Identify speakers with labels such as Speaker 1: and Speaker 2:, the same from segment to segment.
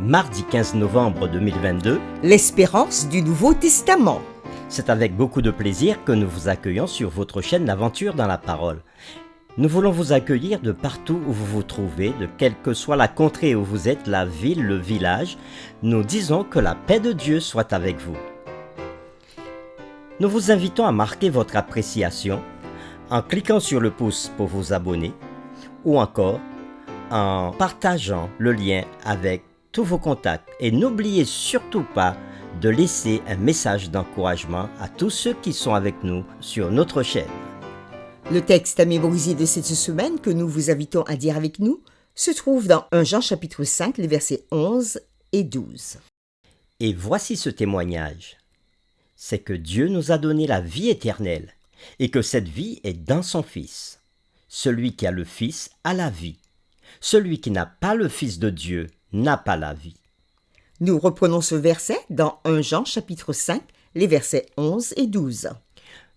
Speaker 1: Mardi 15 novembre 2022,
Speaker 2: L'espérance du Nouveau Testament.
Speaker 1: c'est avec beaucoup de plaisir que nous vous accueillons sur votre chaîne L'Aventure dans la Parole. Nous voulons vous accueillir de partout où vous vous trouvez, de quelle que soit la contrée où vous êtes, la ville, le village. Nous disons que la paix de Dieu soit avec vous. Nous vous invitons à marquer votre appréciation en cliquant sur le pouce pour vous abonner ou encore en partageant le lien avec tous vos contacts. Et n'oubliez surtout pas de laisser un message d'encouragement à tous ceux qui sont avec nous sur notre chaîne.
Speaker 2: Le texte à mémoriser de cette semaine que nous vous invitons à dire avec nous se trouve dans 1 Jean chapitre 5, les versets 11 et 12.
Speaker 1: Et voici ce témoignage. C'est que Dieu nous a donné la vie éternelle et que cette vie est dans son Fils. Celui qui a le Fils a la vie. Celui qui n'a pas le Fils de Dieu n'a pas la vie.
Speaker 2: Nous reprenons ce verset dans 1 Jean chapitre 5, les versets 11 et 12.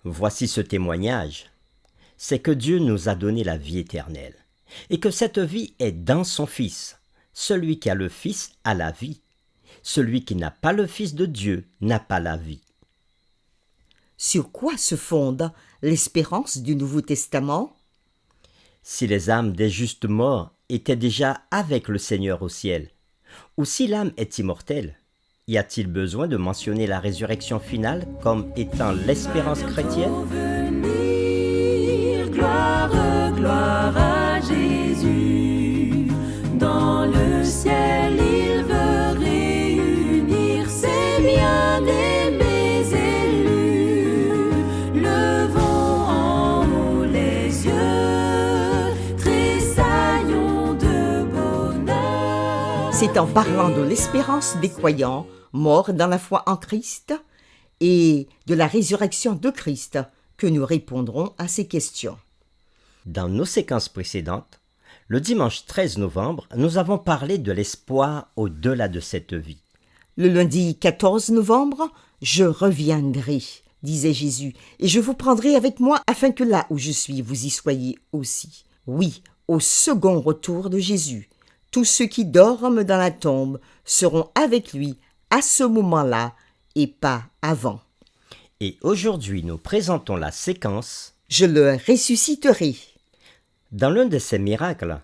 Speaker 1: Voici ce témoignage. C'est que Dieu nous a donné la vie éternelle et que cette vie est dans son Fils. Celui qui a le Fils a la vie. Celui qui n'a pas le Fils de Dieu n'a pas la vie.
Speaker 2: Sur quoi se fonde l'espérance du Nouveau Testament?
Speaker 1: Si les âmes des justes morts étaient déjà avec le Seigneur au ciel, ou si l'âme est immortelle, y a-t-il besoin de mentionner la résurrection finale comme étant l'espérance chrétienne?
Speaker 3: Gloire, gloire à Jésus. Dans le ciel, il veut réunir ses bien-aimés élus. Levons en haut les yeux, tressaillons de bonheur.
Speaker 2: C'est en parlant de l'espérance des croyants morts dans la foi en Christ et de la résurrection de Christ que nous répondrons à ces questions.
Speaker 1: Dans nos séquences précédentes, le dimanche 13 novembre, nous avons parlé de l'espoir au-delà de cette vie.
Speaker 2: Le lundi 14 novembre, « Je reviendrai », disait Jésus, « et je vous prendrai avec moi afin que là où je suis, vous y soyez aussi. » Oui, au second retour de Jésus, tous ceux qui dorment dans la tombe seront avec lui à ce moment-là et pas avant.
Speaker 1: Et aujourd'hui, nous présentons la séquence.
Speaker 2: Je le ressusciterai.
Speaker 1: Dans l'un de ces miracles,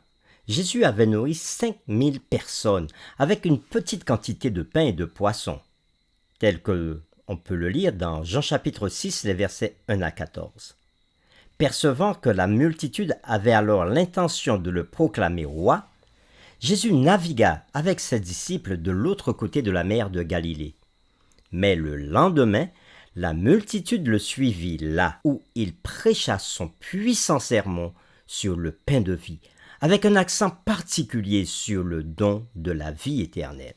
Speaker 1: Jésus avait nourri 5000 personnes avec une petite quantité de pain et de poissons, tel que on peut le lire dans Jean chapitre 6, les versets 1 à 14. Percevant que la multitude avait alors l'intention de le proclamer roi, Jésus navigua avec ses disciples de l'autre côté de la mer de Galilée. Mais le lendemain, la multitude le suivit là où il prêcha son puissant sermon sur le pain de vie, avec un accent particulier sur le don de la vie éternelle.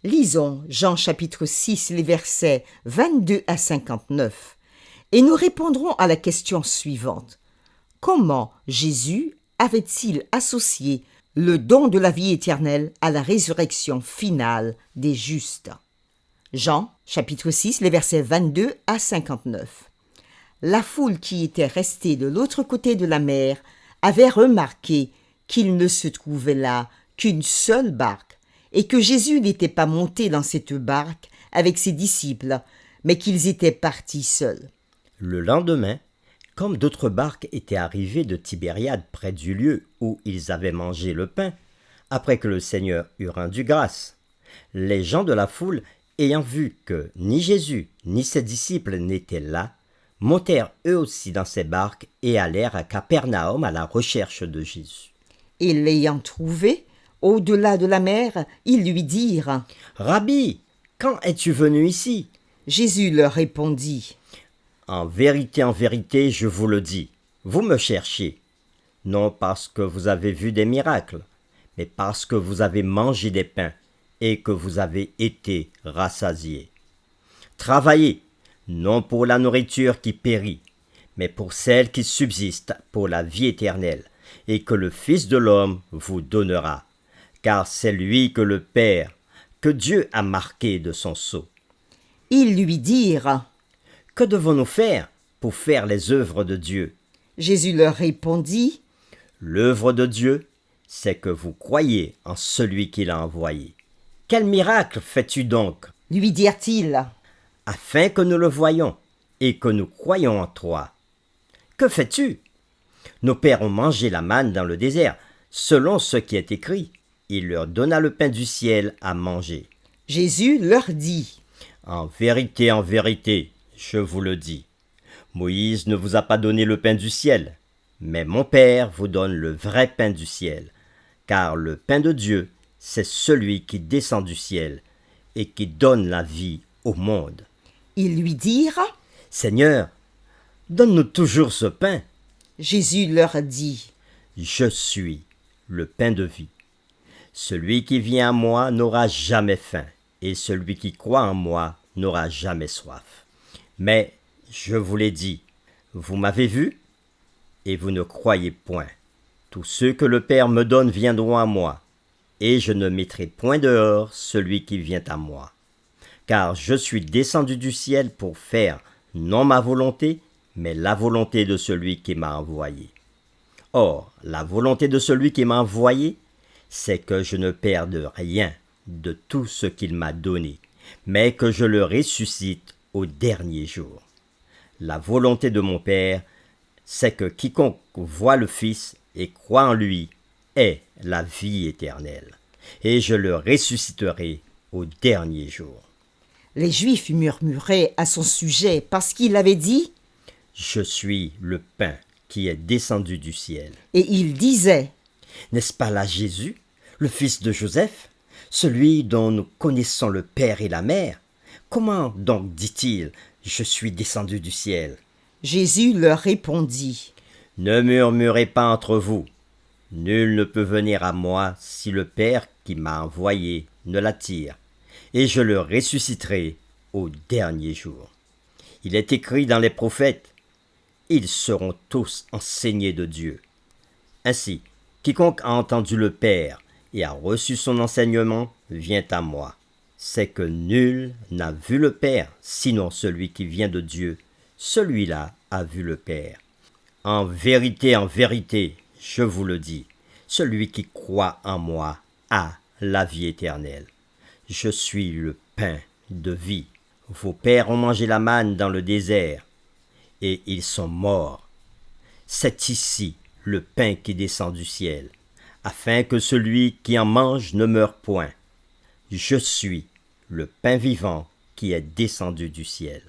Speaker 2: Lisons Jean chapitre 6, les versets 22 à 59, et nous répondrons à la question suivante. Comment Jésus avait-il associé le don de la vie éternelle à la résurrection finale des justes? Jean, chapitre 6, les versets 22 à 59. La foule qui était restée de l'autre côté de la mer avait remarqué qu'il ne se trouvait là qu'une seule barque et que Jésus n'était pas monté dans cette barque avec ses disciples, mais qu'ils étaient partis seuls.
Speaker 1: Le lendemain, comme d'autres barques étaient arrivées de Tibériade près du lieu où ils avaient mangé le pain, après que le Seigneur eut rendu grâce, les gens de la foule, ayant vu que ni Jésus ni ses disciples n'étaient là, montèrent eux aussi dans ces barques et allèrent à Capernaum à la recherche de Jésus.
Speaker 2: Et l'ayant trouvé, au-delà de la mer, ils lui dirent
Speaker 1: « Rabbi, quand es-tu venu ici ?»
Speaker 2: Jésus leur répondit
Speaker 1: « en vérité, je vous le dis, vous me cherchez, non parce que vous avez vu des miracles, mais parce que vous avez mangé des pains et que vous avez été rassasiés. Travaillez, non pour la nourriture qui périt, mais pour celle qui subsiste pour la vie éternelle, et que le Fils de l'homme vous donnera, car c'est lui que le Père, que Dieu a marqué de son sceau. »
Speaker 2: Ils lui dirent
Speaker 1: « Que devons-nous faire pour faire les œuvres de Dieu ?»
Speaker 2: Jésus leur répondit
Speaker 1: « L'œuvre de Dieu, c'est que vous croyez en celui qui l'a envoyé. Quel miracle fais-tu donc,
Speaker 2: lui dirent-ils.
Speaker 1: afin que nous le voyions et que nous croyions en toi? Que fais-tu? Nos pères ont mangé la manne dans le désert, selon ce qui est écrit. Il leur donna le pain du ciel à manger.
Speaker 2: Jésus leur dit,
Speaker 1: En vérité, je vous le dis, Moïse ne vous a pas donné le pain du ciel, mais mon Père vous donne le vrai pain du ciel, car le pain de Dieu, c'est celui qui descend du ciel et qui donne la vie au monde.
Speaker 2: ils lui dirent.
Speaker 1: Seigneur, donne-nous toujours ce pain.
Speaker 2: Jésus leur dit,
Speaker 1: Je suis le pain de vie. Celui qui vient à moi n'aura jamais faim, et celui qui croit en moi n'aura jamais soif. Mais je vous l'ai dit, vous m'avez vu, et vous ne croyez point. Tous ceux que le Père me donne viendront à moi, et je ne mettrai point dehors celui qui vient à moi. Car je suis descendu du ciel pour faire non ma volonté, mais la volonté de celui qui m'a envoyé. Or, la volonté de celui qui m'a envoyé, c'est que je ne perde rien de tout ce qu'il m'a donné, mais que je le ressuscite au dernier jour. La volonté de mon Père, c'est que quiconque voit le Fils et croit en lui ait la vie éternelle, et je le ressusciterai au dernier jour.
Speaker 2: Les Juifs murmuraient à son sujet parce qu'il avait dit,
Speaker 1: Je suis le pain qui est descendu du ciel.
Speaker 2: et il disait,
Speaker 1: N'est-ce pas là Jésus, le fils de Joseph, celui dont nous connaissons le père et la mère? Comment donc dit-il, je suis descendu du ciel?
Speaker 2: Jésus leur répondit,
Speaker 1: Ne murmurez pas entre vous. Nul ne peut venir à moi si le Père qui m'a envoyé ne l'attire, et je le ressusciterai au dernier jour. Il est écrit dans les prophètes, ils seront tous enseignés de Dieu. Ainsi, quiconque a entendu le Père et a reçu son enseignement vient à moi. C'est que nul n'a vu le Père, sinon celui qui vient de Dieu. Celui-là a vu le Père. En vérité, je vous le dis, celui qui croit en moi a la vie éternelle. Je suis le pain de vie. Vos pères ont mangé la manne dans le désert, et ils sont morts. C'est ici le pain qui descend du ciel, afin que celui qui en mange ne meure point. Je suis le pain vivant qui est descendu du ciel.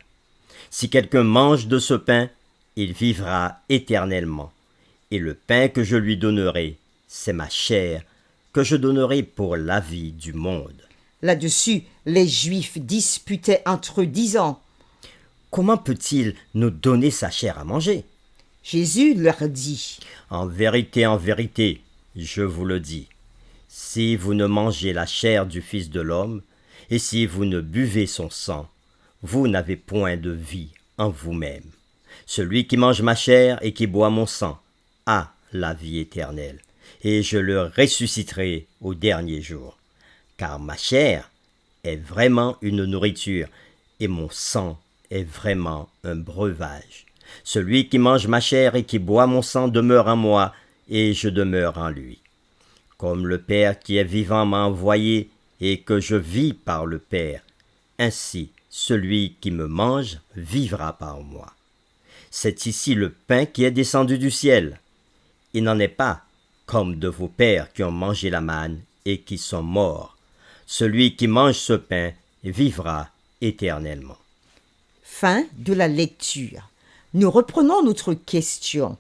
Speaker 1: Si quelqu'un mange de ce pain, il vivra éternellement. Et le pain que je lui donnerai, c'est ma chair, que je donnerai pour la vie du monde.
Speaker 2: Là-dessus, les Juifs disputaient entre eux, disant,
Speaker 1: Comment peut-il nous donner sa chair à manger?
Speaker 2: Jésus leur dit,
Speaker 1: En vérité, je vous le dis, si vous ne mangez la chair du Fils de l'homme, et si vous ne buvez son sang, vous n'avez point de vie en vous-même. Celui qui mange ma chair et qui boit mon sang a la vie éternelle, et je le ressusciterai au dernier jour. Car ma chair est vraiment une nourriture, et mon sang est vraiment un breuvage. Celui qui mange ma chair et qui boit mon sang demeure en moi, et je demeure en lui. Comme le Père qui est vivant m'a envoyé, et que je vis par le Père, ainsi celui qui me mange vivra par moi. C'est ici le pain qui est descendu du ciel. Il n'en est pas comme de vos pères qui ont mangé la manne et qui sont morts. Celui qui mange ce pain vivra éternellement.
Speaker 2: Fin de la lecture. Nous reprenons notre question.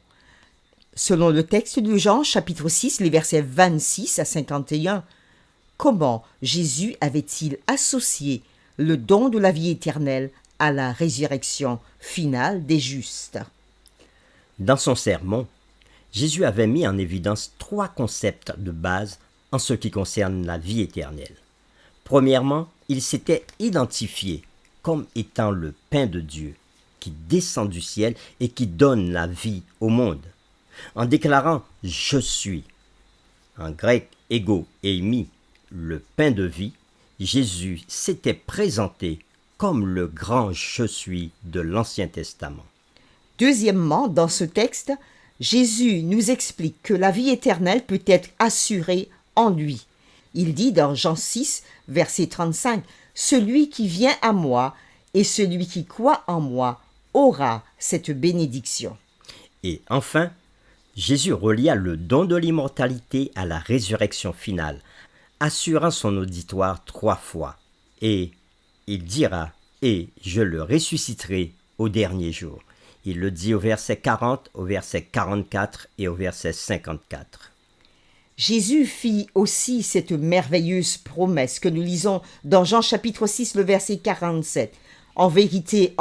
Speaker 2: Selon le texte de Jean, chapitre 6, les versets 26 à 51, comment Jésus avait-il associé le don de la vie éternelle à la résurrection finale des justes?
Speaker 1: Dans son sermon, Jésus avait mis en évidence 3 concepts de base en ce qui concerne la vie éternelle. Premièrement, il s'était identifié comme étant le pain de Dieu qui descend du ciel et qui donne la vie au monde. En déclarant « Je suis », en grec « ego eimi », le pain de vie, Jésus s'était présenté comme le grand « Je suis » de l'Ancien Testament.
Speaker 2: Deuxièmement, dans ce texte, Jésus nous explique que la vie éternelle peut être assurée en lui. Il dit dans Jean 6, verset 35, « Celui qui vient à moi et celui qui croit en moi aura cette bénédiction. »
Speaker 1: Et enfin, Jésus relia le don de l'immortalité à la résurrection finale, assurant son auditoire 3 fois. Et il dira « Et je le ressusciterai au dernier jour ». Il le dit au verset 40, au verset 44 et au verset 54.
Speaker 2: Jésus fit aussi cette merveilleuse promesse que nous lisons dans Jean chapitre 6, le verset 47. « En vérité,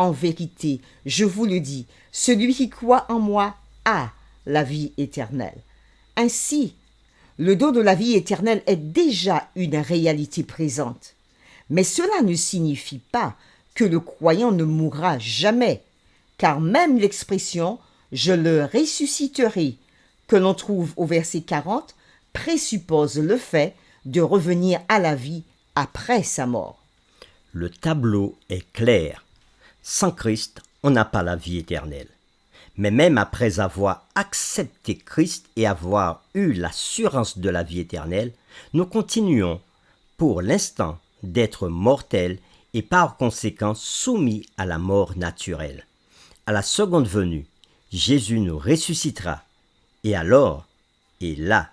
Speaker 2: je vous le dis, celui qui croit en moi a la vie éternelle. » Ainsi, le don de la vie éternelle est déjà une réalité présente. Mais cela ne signifie pas que le croyant ne mourra jamais, car même l'expression « je le ressusciterai » que l'on trouve au verset 40 présuppose le fait de revenir à la vie après sa mort.
Speaker 1: Le tableau est clair. Sans Christ, on n'a pas la vie éternelle. Mais même après avoir accepté Christ et avoir eu l'assurance de la vie éternelle, nous continuons, pour l'instant, d'être mortels et par conséquent soumis à la mort naturelle. À la seconde venue, Jésus nous ressuscitera, et alors, et là,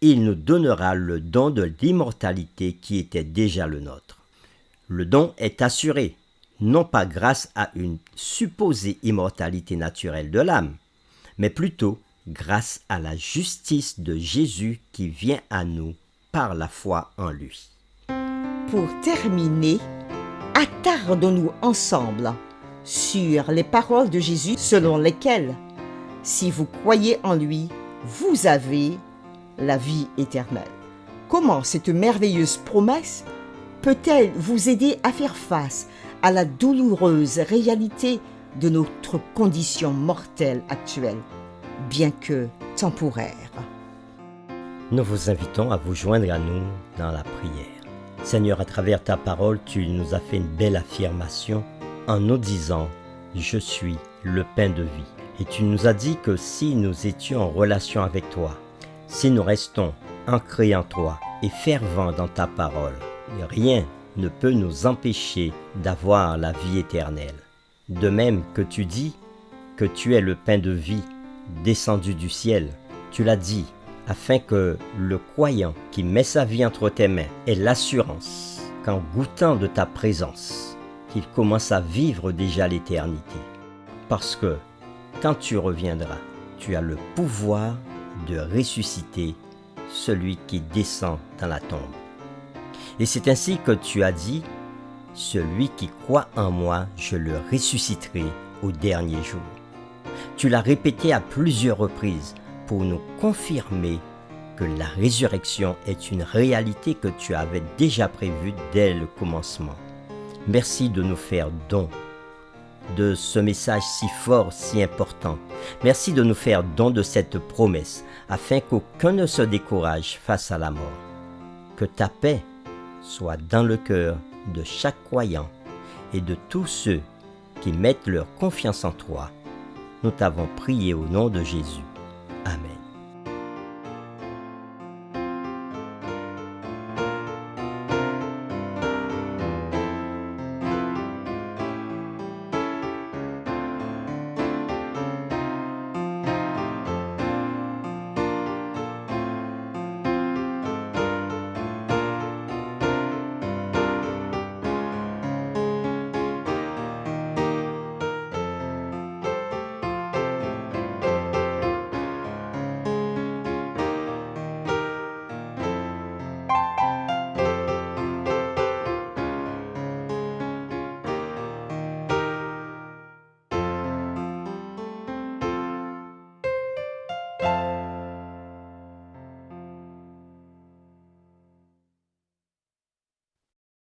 Speaker 1: il nous donnera le don de l'immortalité qui était déjà le nôtre. Le don est assuré, non pas grâce à une supposée immortalité naturelle de l'âme, mais plutôt grâce à la justice de Jésus qui vient à nous par la foi en lui.
Speaker 2: Pour terminer, attardons-nous ensemble sur les paroles de Jésus selon lesquelles, si vous croyez en lui, vous avez la vie éternelle. Comment cette merveilleuse promesse peut-elle vous aider à faire face à la douloureuse réalité de notre condition mortelle actuelle, bien que temporaire?
Speaker 1: Nous vous invitons à vous joindre à nous dans la prière. Seigneur, à travers ta parole, tu nous as fait une belle affirmation en nous disant « Je suis le pain de vie ». Et tu nous as dit que si nous étions en relation avec toi, si nous restons ancrés en toi et fervents dans ta parole, rien ne peut nous empêcher d'avoir la vie éternelle. De même que tu dis que tu es le pain de vie descendu du ciel, tu l'as dit afin que le croyant qui met sa vie entre tes mains ait l'assurance qu'en goûtant de ta présence, qu'il commence à vivre déjà l'éternité. Parce que quand tu reviendras, tu as le pouvoir de ressusciter celui qui descend dans la tombe. Et c'est ainsi que tu as dit, « Celui qui croit en moi, je le ressusciterai au dernier jour. » Tu l'as répété à plusieurs reprises pour nous confirmer que la résurrection est une réalité que tu avais déjà prévue dès le commencement. Merci de nous faire don de ce message si fort, si important. Merci de nous faire don de cette promesse, afin qu'aucun ne se décourage face à la mort. Que ta paix soit dans le cœur de chaque croyant et de tous ceux qui mettent leur confiance en toi. Nous t'avons prié au nom de Jésus.